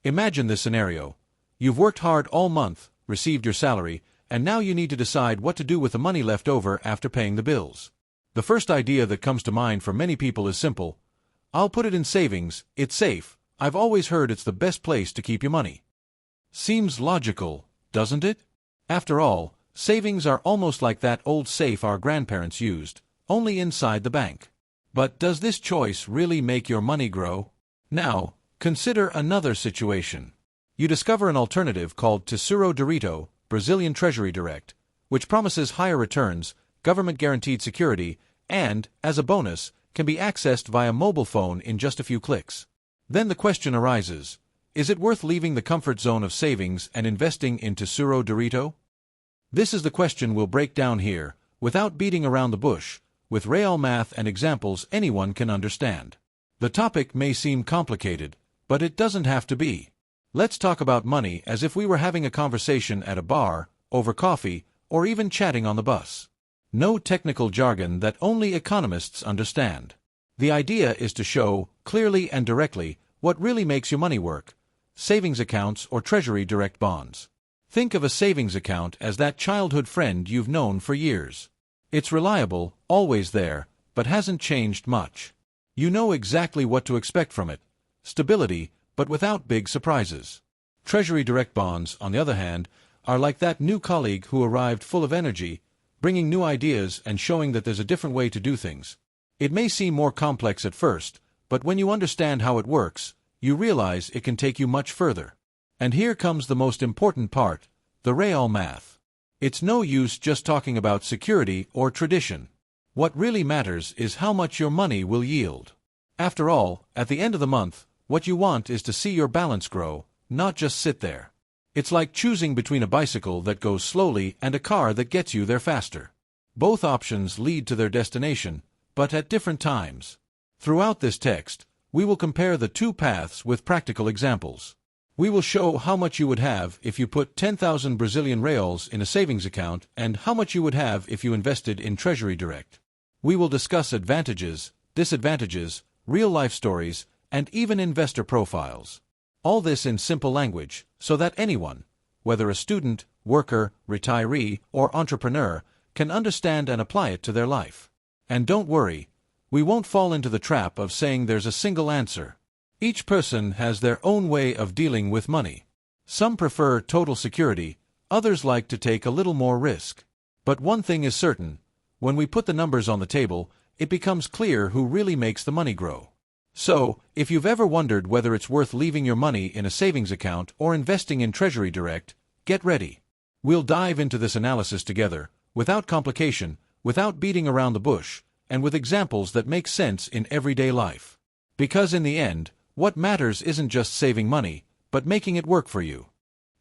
Imagine this scenario. You've worked hard all month, received your salary, and now you need to decide what to do with the money left over after paying the bills. The first idea that comes to mind for many people is simple. I'll put it in savings, it's safe, I've always heard it's the best place to keep your money. Seems logical, doesn't it? After all, savings are almost like that old safe our grandparents used, only inside the bank. But does this choice really make your money grow? Now, consider another situation. You discover an alternative called Treasury Direct, Brazilian Treasury Direct, which promises higher returns, government-guaranteed security, and, as a bonus, can be accessed via mobile phone in just a few clicks. Then the question arises, is it worth leaving the comfort zone of savings and investing in Treasury Direct? This is the question we'll break down here, without beating around the bush, with real math and examples anyone can understand. The topic may seem complicated, but it doesn't have to be. Let's talk about money as if we were having a conversation at a bar, over coffee, or even chatting on the bus. No technical jargon that only economists understand. The idea is to show, clearly and directly, what really makes your money work: savings accounts or Treasury Direct bonds. Think of a savings account as that childhood friend you've known for years. It's reliable, always there, but hasn't changed much. You know exactly what to expect from it: stability, but without big surprises. Treasury Direct bonds, on the other hand, are like that new colleague who arrived full of energy, bringing new ideas and showing that there's a different way to do things. It may seem more complex at first, but when you understand how it works, you realize it can take you much further. And here comes the most important part, the real math. It's no use just talking about security or tradition. What really matters is how much your money will yield. After all, at the end of the month, what you want is to see your balance grow, not just sit there. It's like choosing between a bicycle that goes slowly and a car that gets you there faster. Both options lead to their destination, but at different times. Throughout this text, we will compare the two paths with practical examples. We will show how much you would have if you put 10,000 Brazilian reals in a savings account and how much you would have if you invested in Treasury Direct. We will discuss advantages, disadvantages, real-life stories, and even investor profiles. All this in simple language, so that anyone, whether a student, worker, retiree, or entrepreneur, can understand and apply it to their life. And don't worry, we won't fall into the trap of saying there's a single answer. Each person has their own way of dealing with money. Some prefer total security, others like to take a little more risk. But one thing is certain, when we put the numbers on the table, it becomes clear who really makes the money grow. So, if you've ever wondered whether it's worth leaving your money in a savings account or investing in Treasury Direct, get ready. We'll dive into this analysis together, without complication, without beating around the bush, and with examples that make sense in everyday life. Because in the end, what matters isn't just saving money, but making it work for you.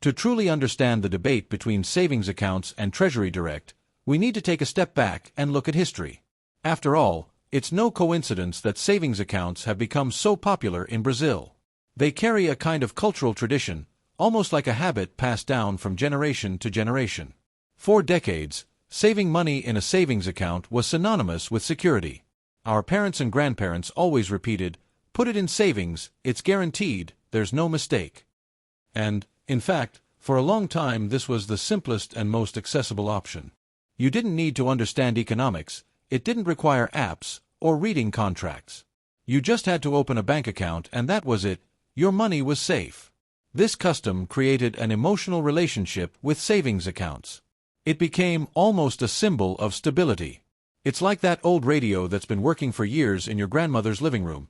To truly understand the debate between savings accounts and Treasury Direct, we need to take a step back and look at history. After all, it's no coincidence that savings accounts have become so popular in Brazil. They carry a kind of cultural tradition, almost like a habit passed down from generation to generation. For decades, saving money in a savings account was synonymous with security. Our parents and grandparents always repeated, "Put it in savings, it's guaranteed, there's no mistake." And, in fact, for a long time this was the simplest and most accessible option. You didn't need to understand economics, it didn't require apps or reading contracts. You just had to open a bank account and that was it, your money was safe. This custom created an emotional relationship with savings accounts. It became almost a symbol of stability. It's like that old radio that's been working for years in your grandmother's living room.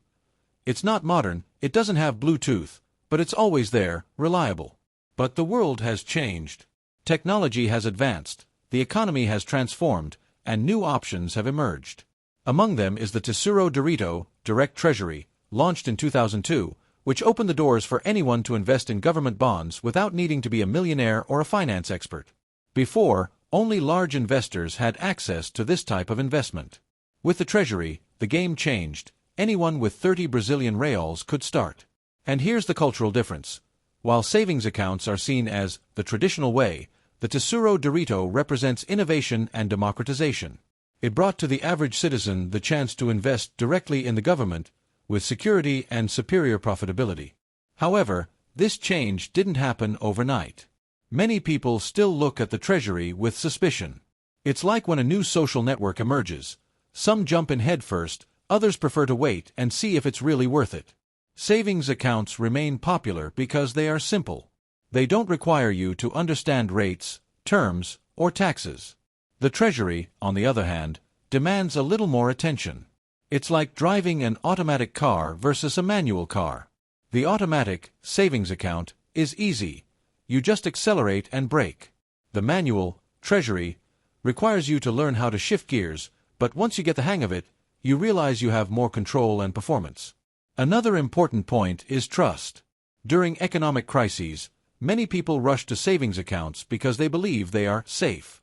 It's not modern, it doesn't have Bluetooth, but it's always there, reliable. But the world has changed. Technology has advanced, the economy has transformed, and new options have emerged. Among them is the Treasury Direct, Direct Treasury, launched in 2002, which opened the doors for anyone to invest in government bonds without needing to be a millionaire or a finance expert. Before, only large investors had access to this type of investment. With the Treasury, the game changed. Anyone with 30 Brazilian reals could start. And here's the cultural difference. While savings accounts are seen as the traditional way, the Treasury Direct represents innovation and democratization. It brought to the average citizen the chance to invest directly in the government, with security and superior profitability. However, this change didn't happen overnight. Many people still look at the Treasury with suspicion. It's like when a new social network emerges. Some jump in head first, others prefer to wait and see if it's really worth it. Savings accounts remain popular because they are simple. They don't require you to understand rates, terms, or taxes. The Treasury, on the other hand, demands a little more attention. It's like driving an automatic car versus a manual car. The automatic, savings account, is easy. You just accelerate and brake. The manual, Treasury, requires you to learn how to shift gears, but once you get the hang of it, you realize you have more control and performance. Another important point is trust. During economic crises, many people rush to savings accounts because they believe they are safe.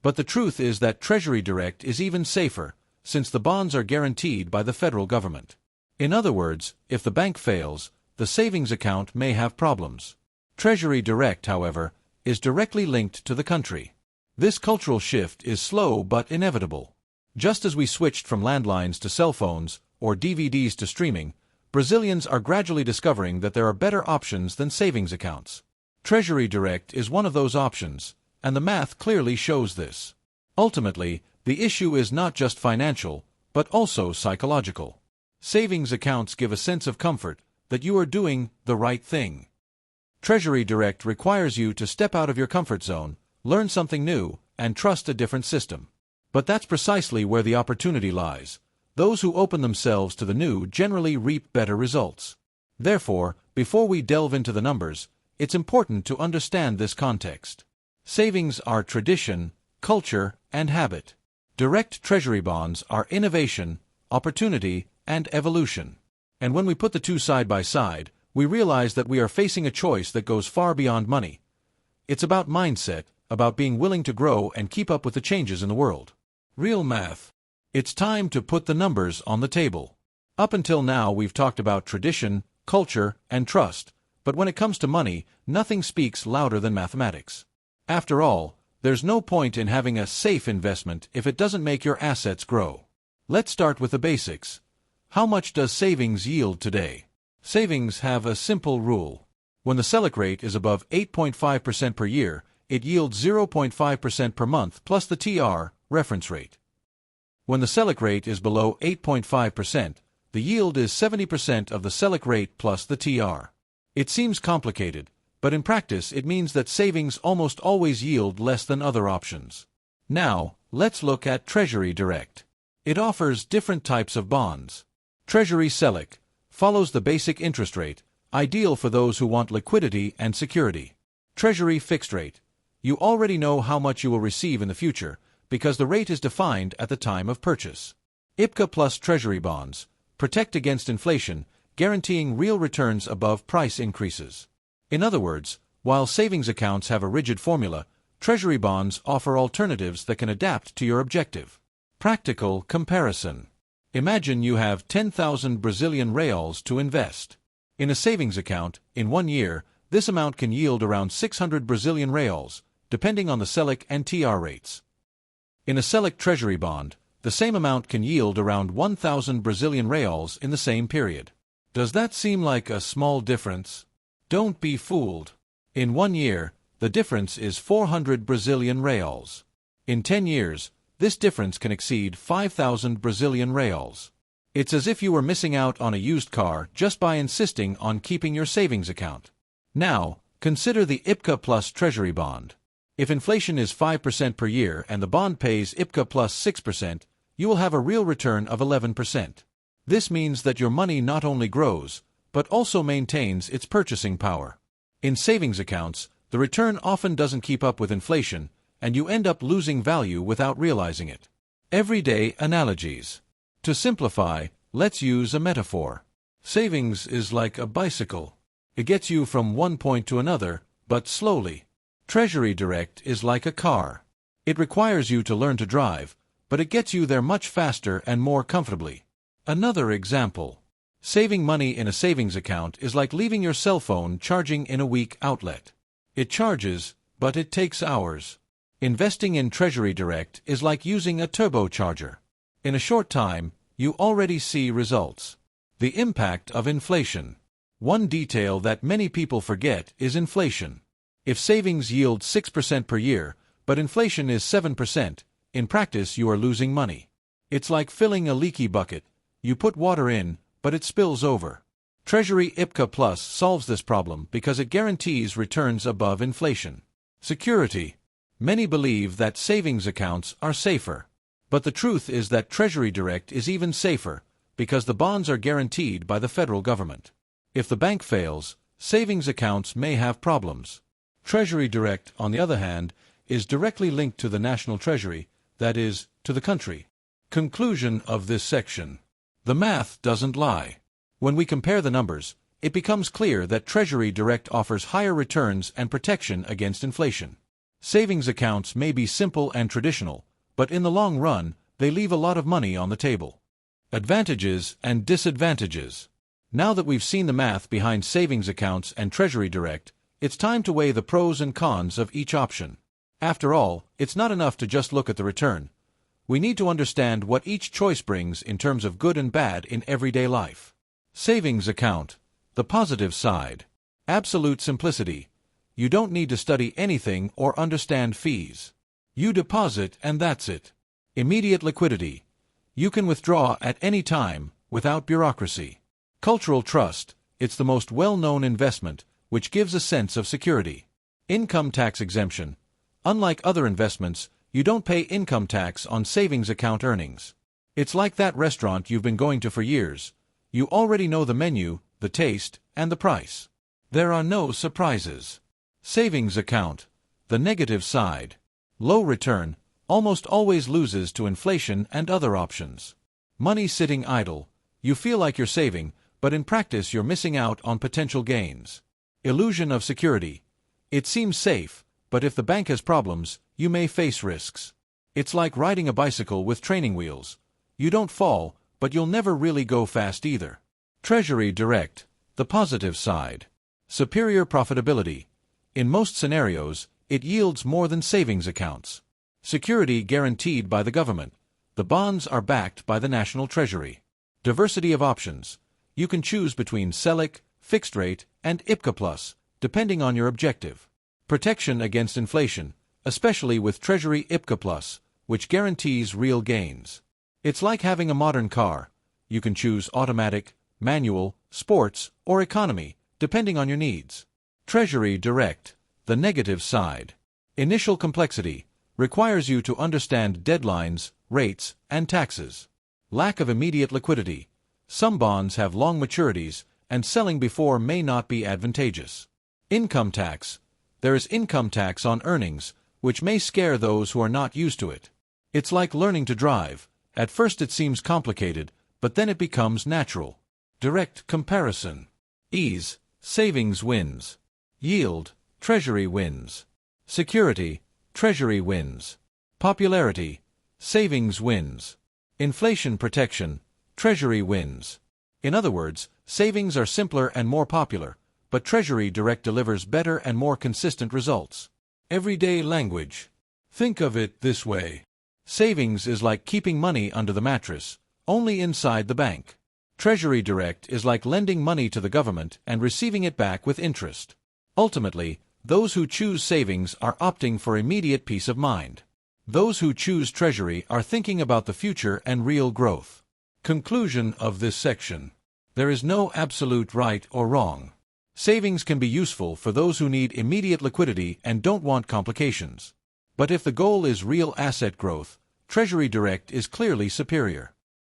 But the truth is that Treasury Direct is even safer, since the bonds are guaranteed by the federal government. In other words, if the bank fails, the savings account may have problems. Treasury Direct, however, is directly linked to the country. This cultural shift is slow but inevitable. Just as we switched from landlines to cell phones, or DVDs to streaming, Brazilians are gradually discovering that there are better options than savings accounts. Treasury Direct is one of those options, and the math clearly shows this. Ultimately, the issue is not just financial, but also psychological. Savings accounts give a sense of comfort that you are doing the right thing. Treasury Direct requires you to step out of your comfort zone, learn something new, and trust a different system. But that's precisely where the opportunity lies. Those who open themselves to the new generally reap better results. Therefore, before we delve into the numbers, it's important to understand this context. Savings are tradition, culture, and habit. Direct Treasury bonds are innovation, opportunity, and evolution. And when we put the two side by side, we realize that we are facing a choice that goes far beyond money. It's about mindset, about being willing to grow and keep up with the changes in the world. Real math. It's time to put the numbers on the table. Up until now, we've talked about tradition, culture, and trust, but when it comes to money, nothing speaks louder than mathematics. After all, there's no point in having a safe investment if it doesn't make your assets grow. Let's start with the basics. How much does savings yield today? Savings have a simple rule. When the Selic rate is above 8.5% per year, it yields 0.5% per month plus the TR, reference rate. When the Selic rate is below 8.5%, the yield is 70% of the Selic rate plus the TR. It seems complicated, but in practice it means that savings almost always yield less than other options. Now, let's look at Treasury Direct. It offers different types of bonds. Treasury Selic follows the basic interest rate, ideal for those who want liquidity and security. Treasury Fixed Rate. You already know how much you will receive in the future, because the rate is defined at the time of purchase. IPCA plus Treasury bonds protect against inflation, guaranteeing real returns above price increases. In other words, while savings accounts have a rigid formula, Treasury bonds offer alternatives that can adapt to your objective. Practical comparison. Imagine you have 10,000 Brazilian reals to invest. In a savings account, in 1 year, this amount can yield around 600 Brazilian reals, depending on the Selic and TR rates. In a Selic Treasury bond, the same amount can yield around 1,000 Brazilian reals in the same period. Does that seem like a small difference? Don't be fooled. In 1 year, the difference is 400 Brazilian reals. In 10 years, this difference can exceed 5,000 Brazilian reals. It's as if you were missing out on a used car just by insisting on keeping your savings account. Now, consider the IPCA plus Treasury bond. If inflation is 5% per year and the bond pays IPCA plus 6%, you will have a real return of 11%. This means that your money not only grows, but also maintains its purchasing power. In savings accounts, the return often doesn't keep up with inflation, and you end up losing value without realizing it. Everyday analogies. To simplify, let's use a metaphor. Savings is like a bicycle. It gets you from one point to another, but slowly. Treasury Direct is like a car. It requires you to learn to drive, but it gets you there much faster and more comfortably. Another example. Saving money in a savings account is like leaving your cell phone charging in a weak outlet. It charges, but it takes hours. Investing in Treasury Direct is like using a turbocharger. In a short time, you already see results. The impact of inflation. One detail that many people forget is inflation. If savings yield 6% per year, but inflation is 7%, in practice you are losing money. It's like filling a leaky bucket. You put water in, but it spills over. Treasury IPCA Plus solves this problem because it guarantees returns above inflation. Security. Many believe that savings accounts are safer. But the truth is that Treasury Direct is even safer, because the bonds are guaranteed by the federal government. If the bank fails, savings accounts may have problems. Treasury Direct, on the other hand, is directly linked to the national treasury, that is, to the country. Conclusion of this section. The math doesn't lie. When we compare the numbers, it becomes clear that Treasury Direct offers higher returns and protection against inflation. Savings accounts may be simple and traditional, but in the long run, they leave a lot of money on the table. Advantages and disadvantages. Now that we've seen the math behind savings accounts and Treasury Direct, it's time to weigh the pros and cons of each option. After all, it's not enough to just look at the return. We need to understand what each choice brings in terms of good and bad in everyday life. Savings account. The positive side. Absolute simplicity. You don't need to study anything or understand fees. You deposit and that's it. Immediate liquidity. You can withdraw at any time, without bureaucracy. Cultural trust. It's the most well-known investment, which gives a sense of security. Income tax exemption. Unlike other investments, you don't pay income tax on savings account earnings. It's like that restaurant you've been going to for years. You already know the menu, the taste, and the price. There are no surprises. Savings account. The negative side. Low return, almost always loses to inflation and other options. Money sitting idle. You feel like you're saving, but in practice you're missing out on potential gains. Illusion of security. It seems safe, but if the bank has problems, you may face risks. It's like riding a bicycle with training wheels. You don't fall, but you'll never really go fast either. Treasury Direct. The positive side. Superior profitability. In most scenarios, it yields more than savings accounts. Security guaranteed by the government. The bonds are backed by the national treasury. Diversity of options. You can choose between Selic, fixed rate, and IPCA Plus, depending on your objective. Protection against inflation, especially with Treasury IPCA Plus, which guarantees real gains. It's like having a modern car. You can choose automatic, manual, sports, or economy, depending on your needs. Treasury Direct. The negative side. Initial complexity. Requires you to understand deadlines, rates, and taxes. Lack of immediate liquidity. Some bonds have long maturities, and selling before may not be advantageous. Income tax. There is income tax on earnings, which may scare those who are not used to it. It's like learning to drive. At first it seems complicated, but then it becomes natural. Direct comparison. Ease. Savings wins. Yield. Treasury wins. Security. Treasury wins. Popularity. Savings wins. Inflation protection. Treasury wins. In other words, savings are simpler and more popular, but Treasury Direct delivers better and more consistent results. Everyday language. Think of it this way. Savings is like keeping money under the mattress, only inside the bank. Treasury Direct is like lending money to the government and receiving it back with interest. Ultimately, those who choose savings are opting for immediate peace of mind. Those who choose Treasury are thinking about the future and real growth. Conclusion of this section. There is no absolute right or wrong. Savings can be useful for those who need immediate liquidity and don't want complications. But if the goal is real asset growth, Treasury Direct is clearly superior.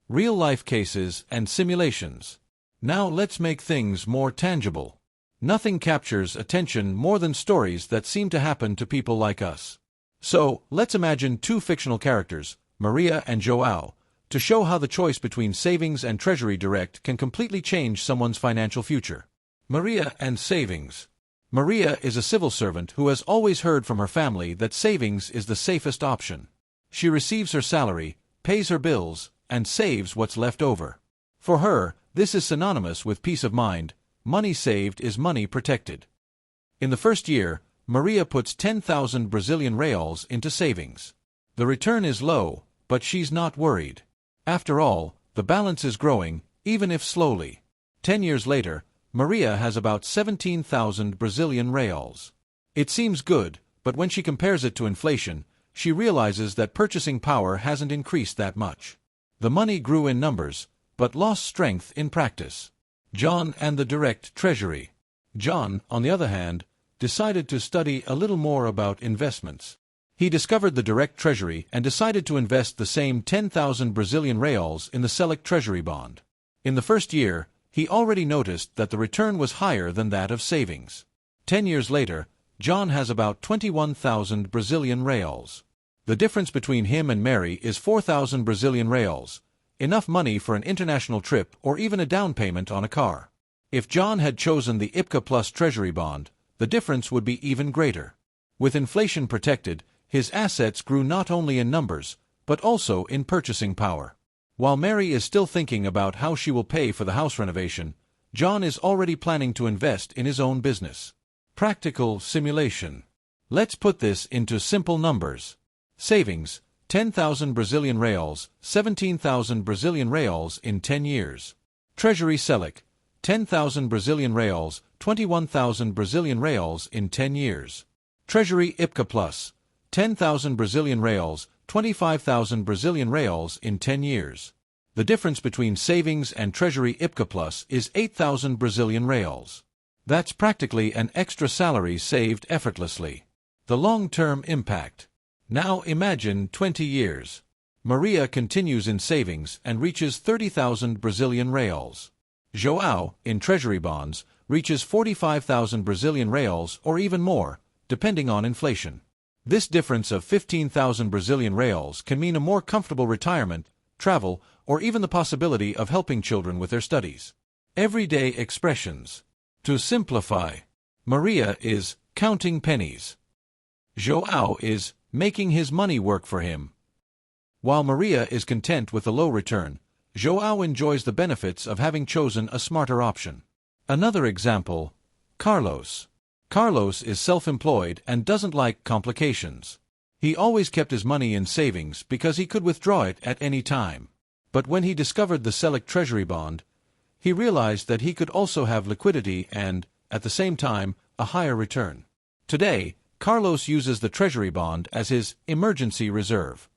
Real-life cases and simulations. Now let's make things more tangible. Nothing captures attention more than stories that seem to happen to people like us. So, let's imagine two fictional characters, Maria and Joao, to show how the choice between savings and Treasury Direct can completely change someone's financial future. Maria and savings. Maria is a civil servant who has always heard from her family that savings is the safest option. She receives her salary, pays her bills, and saves what's left over. For her, this is synonymous with peace of mind. Money saved is money protected. In the first year, Maria puts 10,000 Brazilian reals into savings. The return is low, but she's not worried. After all, the balance is growing, even if slowly. 10 years later, Maria has about 17,000 Brazilian reals. It seems good, but when she compares it to inflation, she realizes that purchasing power hasn't increased that much. The money grew in numbers, but lost strength in practice. John and the Direct Treasury. John, on the other hand, decided to study a little more about investments. He discovered the Direct Treasury and decided to invest the same 10,000 Brazilian reals in the Selic Treasury bond. In the first year, he already noticed that the return was higher than that of savings. 10 years later, John has about 21,000 Brazilian reals. The difference between him and Mary is 4,000 Brazilian reals, enough money for an international trip or even a down payment on a car. If John had chosen the IPCA Plus Treasury bond, the difference would be even greater. With inflation protected, his assets grew not only in numbers, but also in purchasing power. While Mary is still thinking about how she will pay for the house renovation, John is already planning to invest in his own business. Practical simulation. Let's put this into simple numbers. Savings, 10,000 Brazilian reals, 17,000 Brazilian reals in 10 years. Treasury Selic, 10,000 Brazilian reals, 21,000 Brazilian reals in 10 years. Treasury IPCA Plus, 10,000 Brazilian reals, 25,000 Brazilian reals in 10 years. The difference between savings and Treasury IPCA Plus is 8,000 Brazilian reals. That's practically an extra salary saved effortlessly. The long-term impact. Now imagine 20 years. Maria continues in savings and reaches 30,000 Brazilian reals. João, in Treasury bonds, reaches 45,000 Brazilian reals or even more, depending on inflation. This difference of 15,000 Brazilian reals can mean a more comfortable retirement, travel, or even the possibility of helping children with their studies. Everyday expressions. To simplify, Maria is counting pennies. João is making his money work for him. While Maria is content with the low return, João enjoys the benefits of having chosen a smarter option. Another example, Carlos. Carlos is self-employed and doesn't like complications. He always kept his money in savings because he could withdraw it at any time. But when he discovered the Selic Treasury bond, he realized that he could also have liquidity and, at the same time, a higher return. Today, Carlos uses the Treasury bond as his emergency reserve.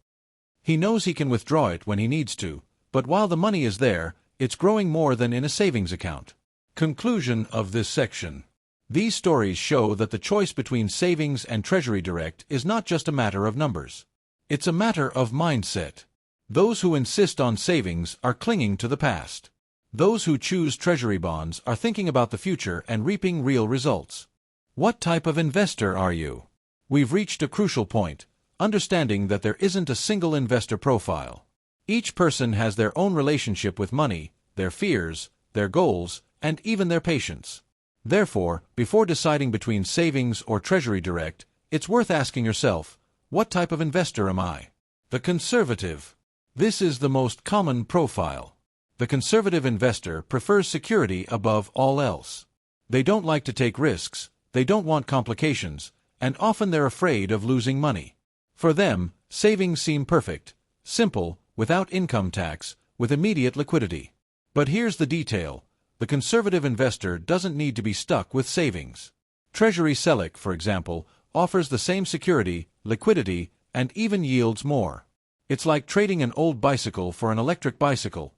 He knows he can withdraw it when he needs to, but while the money is there, it's growing more than in a savings account. Conclusion of this section. These stories show that the choice between savings and Treasury Direct is not just a matter of numbers. It's a matter of mindset. Those who insist on savings are clinging to the past. Those who choose Treasury bonds are thinking about the future and reaping real results. What type of investor are you? We've reached a crucial point, understanding that there isn't a single investor profile. Each person has their own relationship with money, their fears, their goals, and even their patience. Therefore, before deciding between savings or Treasury Direct, it's worth asking yourself, what type of investor am I? The conservative. This is the most common profile. The conservative investor prefers security above all else. They don't like to take risks, they don't want complications, and often they're afraid of losing money. For them, savings seem perfect, simple, without income tax, with immediate liquidity. But here's the detail. The conservative investor doesn't need to be stuck with savings. Treasury Selic, for example, offers the same security, liquidity, and even yields more. It's like trading an old bicycle for an electric bicycle.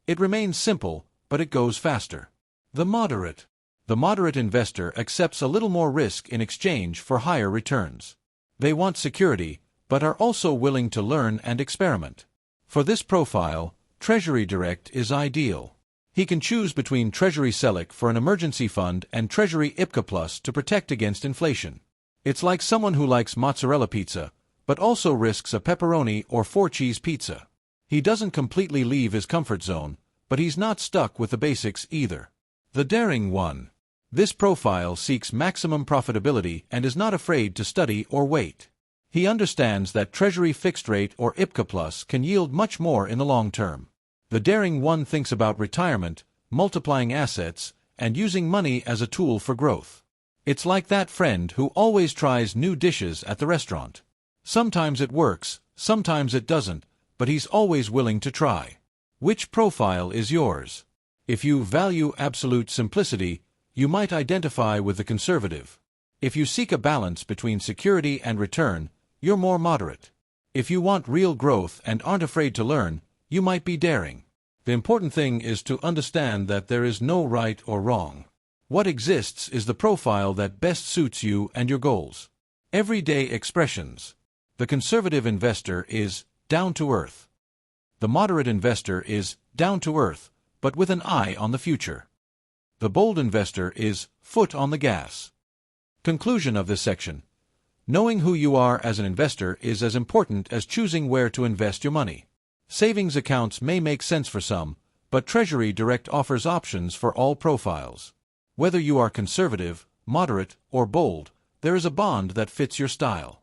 It remains simple, but it goes faster. The moderate. The moderate investor accepts a little more risk in exchange for higher returns. They want security, but are also willing to learn and experiment. For this profile, Treasury Direct is ideal. He can choose between Treasury Selic for an emergency fund and Treasury IPCA Plus to protect against inflation. It's like someone who likes mozzarella pizza, but also risks a pepperoni or 4-cheese pizza. He doesn't completely leave his comfort zone, but he's not stuck with the basics either. The daring one. This profile seeks maximum profitability and is not afraid to study or wait. He understands that Treasury fixed rate or IPCA Plus can yield much more in the long term. The daring one thinks about retirement, multiplying assets, and using money as a tool for growth. It's like that friend who always tries new dishes at the restaurant. Sometimes it works, sometimes it doesn't, but he's always willing to try. Which profile is yours? If you value absolute simplicity, You might identify with the conservative. If you seek a balance between security and return, you're more moderate. If you want real growth and aren't afraid to learn, you might be daring. The important thing is to understand that there is no right or wrong. What exists is the profile that best suits you and your goals. Everyday expressions. The conservative investor is down to earth. The moderate investor is down to earth, but with an eye on the future. The bold investor is foot on the gas. Conclusion of this section. Knowing who you are as an investor is as important as choosing where to invest your money. Savings accounts may make sense for some, but Treasury Direct offers options for all profiles. Whether you are conservative, moderate, or bold, there is a bond that fits your style.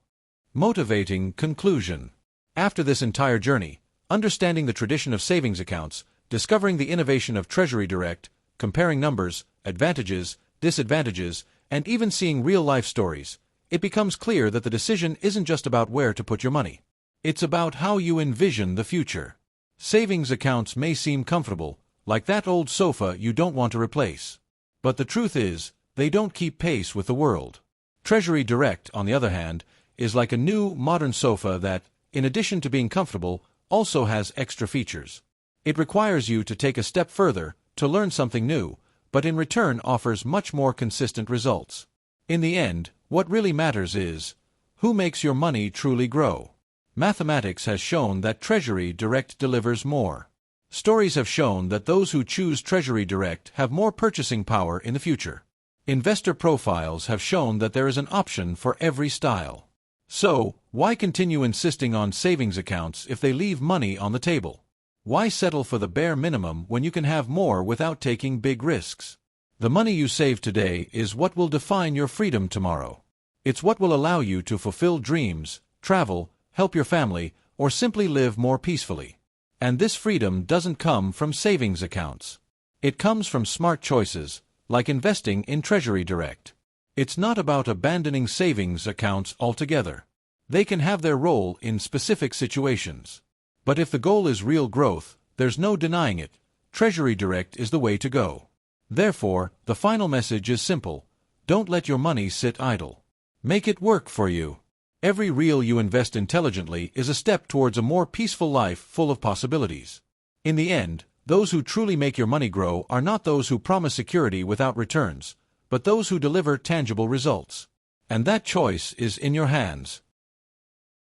Motivating conclusion. After this entire journey, understanding the tradition of savings accounts, discovering the innovation of Treasury Direct, comparing numbers, advantages, disadvantages, and even seeing real-life stories, it becomes clear that the decision isn't just about where to put your money. It's about how you envision the future. Savings accounts may seem comfortable, like that old sofa you don't want to replace. But the truth is, they don't keep pace with the world. Treasury Direct, on the other hand, is like a new, modern sofa that, in addition to being comfortable, also has extra features. It requires you to take a step further, to learn something new, but in return offers much more consistent results. In the end, what really matters is, who makes your money truly grow? Mathematics has shown that Treasury Direct delivers more. Stories have shown that those who choose Treasury Direct have more purchasing power in the future. Investor profiles have shown that there is an option for every style. So, why continue insisting on savings accounts if they leave money on the table? Why settle for the bare minimum when you can have more without taking big risks? The money you save today is what will define your freedom tomorrow. It's what will allow you to fulfill dreams, travel, help your family, or simply live more peacefully. And this freedom doesn't come from savings accounts. It comes from smart choices, like investing in Treasury Direct. It's not about abandoning savings accounts altogether. They can have their role in specific situations. But if the goal is real growth, there's no denying it. Treasury Direct is the way to go. Therefore, the final message is simple. Don't let your money sit idle. Make it work for you. Every reel you invest intelligently is a step towards a more peaceful life full of possibilities. In the end, those who truly make your money grow are not those who promise security without returns, but those who deliver tangible results. And that choice is in your hands.